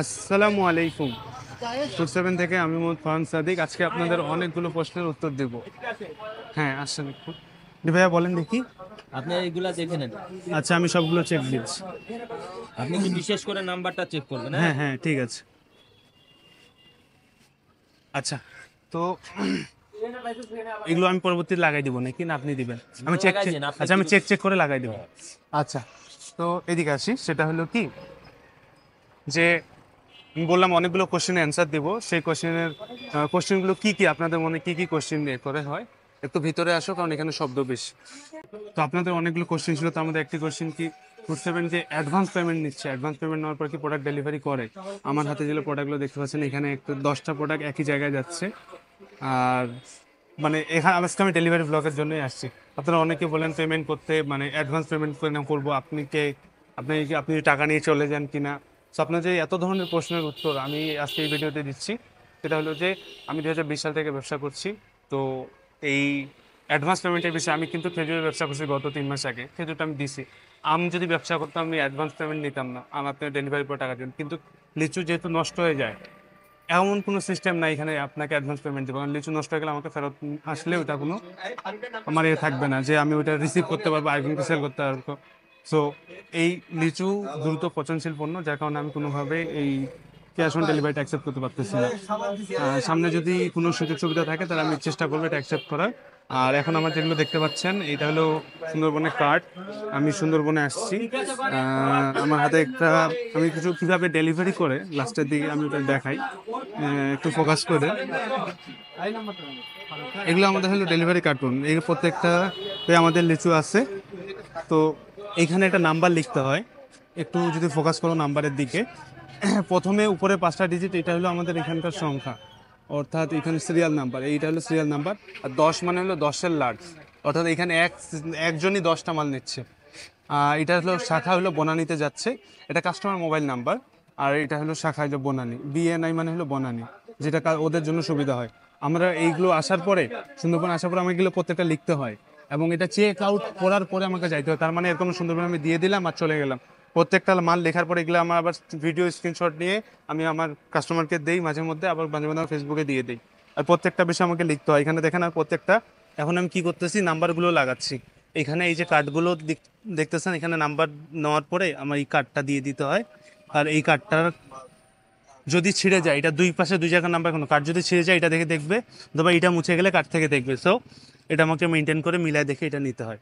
আসসালামু আলাইকুম। Food seven থেকে আমি মোহাম্মদ ফাহান সাদিক। আজকে আপনাদের অনেকগুলো প্রশ্নের উত্তর দেব। হ্যাঁ, আসেন একটু। জি ভাইয়া, বলেন দেখি। আপনি এইগুলা দেখে নেন। আচ্ছা, আমি সবগুলো চেক দিচ্ছি। আপনি একটু বিশেষ করে নাম্বারটা চেক করবেন, হ্যাঁ হ্যাঁ। হ্যাঁ, ঠিক আছে। আচ্ছা, তো এগুলো আমি পরবর্তীতে লাগাই দিব নাকি না আপনি দিবেন? আমি এগুলো চেক লাগাই চেক দিন, আপনি আচ্ছা, একটু আমি চেক বেশি। চেক করে লাগাই দেব। আচ্ছা, তো এদিকে আসি। সেটা হলো কি যে আমি বললাম অনেকগুলো কোশ্চেনের অ্যান্সার দিব। সেই কোশ্চেনগুলো কি কি আপনাদের মনে কি কি কোশ্চেন নিয়ে করে হয়, একটু ভিতরে আসো, কারণ এখানে শব্দ বেশি। তো আপনাদের অনেকগুলো কোশ্চেন ছিল, তার মধ্যে একটি কোশ্চেন কি, ফুড সেভেন যে অ্যাডভান্স পেমেন্ট নিচ্ছে, অ্যাডভান্স পেমেন্ট নেওয়ার পর কি প্রোডাক্ট ডেলিভারি করে? আমার হাতে যে প্রোডাক্টগুলো দেখতে পাচ্ছেন, এখানে একটু 10টা প্রোডাক্ট একই জায়গায় যাচ্ছে। আর মানে এখানে আজকে আমি ডেলিভারি ব্লকের জন্যই আসছি। আপনারা অনেকে বলেন পেমেন্ট করতে, মানে অ্যাডভান্স পেমেন্ট করে না করবো, আপনি টাকা নিয়ে চলে যান কিনা। সো আপনার যে এত ধরনের প্রশ্নের উত্তর আমি আজকে এই ভিডিওতে দিচ্ছি। সেটা হলো যে আমি 2020 সাল থেকে ব্যবসা করছি। তো এই অ্যাডভান্স পেমেন্টের বিষয়ে আমি কিন্তু খেজুরের ব্যবসা করছি গত 3 মাস আগে, খেজুরটা আমি দিছি। আমি যদি ব্যবসা করতাম আমি অ্যাডভান্স পেমেন্ট নিতাম না, আমার আপনার ডেলিভারি পর টাকা দিন। কিন্তু লিচু যেহেতু নষ্ট হয়ে যায়, এমন কোনো সিস্টেম নাই এখানে আপনাকে অ্যাডভান্স পেমেন্ট দেবো, কারণ লিচু নষ্ট হয়ে গেলে আমাকে ফেরত আসলে ওটা কোনো আমার থাকবে না যে আমি ওটা রিসিভ করতে পারবো, আরেকজনকে সেল করতে পারবো। সো এই লিচু দ্রুত পচনশীল পণ্য, যার কারণে আমি কোনোভাবে এই ক্যাশ অন ডেলিভারিটা অ্যাকসেপ্ট করতে পারতেছি না। সামনে যদি কোনো সুযোগ সুবিধা থাকে তাহলে আমি চেষ্টা করবো এটা অ্যাকসেপ্ট করার। আর এখন আমার যেগুলো দেখতে পাচ্ছেন, এটা হলো সুন্দরবনের কার্ড। আমি সুন্দরবনে আসছি। আমার হাতে একটা, আমি কিছু কীভাবে ডেলিভারি করে লাস্টের দিকে আমি ওটা দেখাই। একটু ফোকাস করে। এগুলো আমাদের হলো ডেলিভারি কার্টুন, এই প্রত্যেকটা আমাদের লিচু আছে। তো এখানে একটা নাম্বার লিখতে হয়, একটু যদি ফোকাস করো নাম্বারের দিকে। প্রথমে উপরে 5টা ডিজিট, এটা হলো আমাদের এখানকার সংখ্যা, অর্থাৎ এখানে সিরিয়াল নাম্বার, এইটা হলো সিরিয়াল নাম্বার। আর 10 মানে হলো 10-এর লার্জ, অর্থাৎ এখানে একজনই 10টা মাল নিচ্ছে। এটা হলো শাখা, হলো বনানীতে যাচ্ছে। এটা কাস্টমার মোবাইল নাম্বার। আর এটা হলো শাখা, হলো বনানী, বিএনআই মানে হলো বনানী, যেটা ওদের জন্য সুবিধা হয়। আমরা এইগুলো আসার পরে, সুন্দরবন আসার পরে আমাকে এগুলো প্রত্যেকটা লিখতে হয়, এবং এটা চেক আউট করার পরে আমাকে যাইতে হয়। তার মানে এরকম সুন্দরবন আমি দিয়ে দিলাম আর চলে গেলাম। প্রত্যেকটা মাল লেখার পরে এগুলো আমার আবার ভিডিও স্ক্রিনশট নিয়ে আমি আমার কাস্টমারকে দেই, মাঝে মধ্যে আবার মাঝে মধ্যে ফেসবুকে দিয়ে দিই। আর প্রত্যেকটা বিষয় আমাকে লিখতে হয়, এখানে দেখেন। আর প্রত্যেকটা, এখন আমি কি করতেছি, নাম্বারগুলো লাগাচ্ছি এখানে। এই যে কার্ডগুলো দেখতেছেন, এখানে নাম্বার নেওয়ার পরে আমার এই কার্ডটা দিয়ে দিতে হয়। আর এই কার্ডটার যদি ছিঁড়ে যায়, এটা দুই পাশে দুই জায়গার নাম্বার, কোনো কার্ড যদি ছিঁড়ে যায় এটা দেখে দেখবে, অথবা এটা মুছে গেলে কার্ড থেকে দেখবে। সো এটা আমাকে মেনটেন করে মিলায় দেখে এটা নিতে হয়।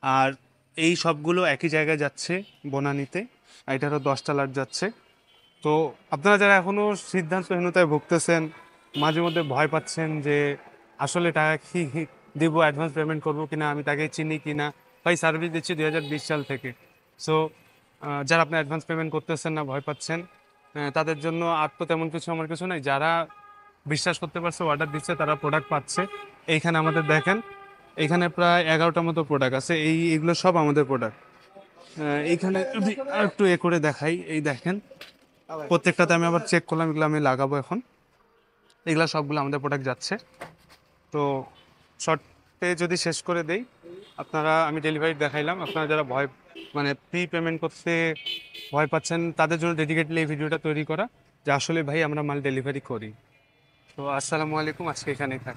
আর এই সবগুলো একই জায়গায় যাচ্ছে, বনানীতে। আর এটারও 10টা লাট যাচ্ছে। তো আপনারা যারা এখনো সিদ্ধান্তহীনতায় ভুগতেছেন, মাঝে মধ্যে ভয় পাচ্ছেন যে আসলে টাকা কি দিব, অ্যাডভান্স পেমেন্ট করবো কিনা, আমি তাকে চিনি কিনা, ভাই সার্ভিস দিচ্ছি 2020 সাল থেকে। সো যারা আপনি অ্যাডভান্স পেমেন্ট করতেছেন না, ভয় পাচ্ছেন, তাদের জন্য আর তো তেমন কিছু আমার কিছু নাই। যারা বিশ্বাস করতে পারছে, অর্ডার দিচ্ছে, তারা প্রোডাক্ট পাচ্ছে। এইখানে আমাদের দেখেন, এইখানে প্রায় 11টা মতো প্রোডাক্ট আছে। এইগুলো সব আমাদের প্রোডাক্ট। এইখানে যদি আর একটু করে দেখাই, এই দেখেন প্রত্যেকটাতে আমি আবার চেক করলাম, এগুলো আমি লাগাবো এখন। এগুলো সবগুলো আমাদের প্রোডাক্ট যাচ্ছে। তো শর্টে যদি শেষ করে দেই, আমি ডেলিভারি দেখাইলাম। আপনারা যারা মানে প্রি পেমেন্ট করতে ভয় পাচ্ছেন, তাদের জন্য ডেডিকেটলি এই ভিডিওটা তৈরি করা, যে আসলে ভাই আমরা মাল ডেলিভারি করি। তো আসসালামু আলাইকুম, আজকে এখানেই থাক।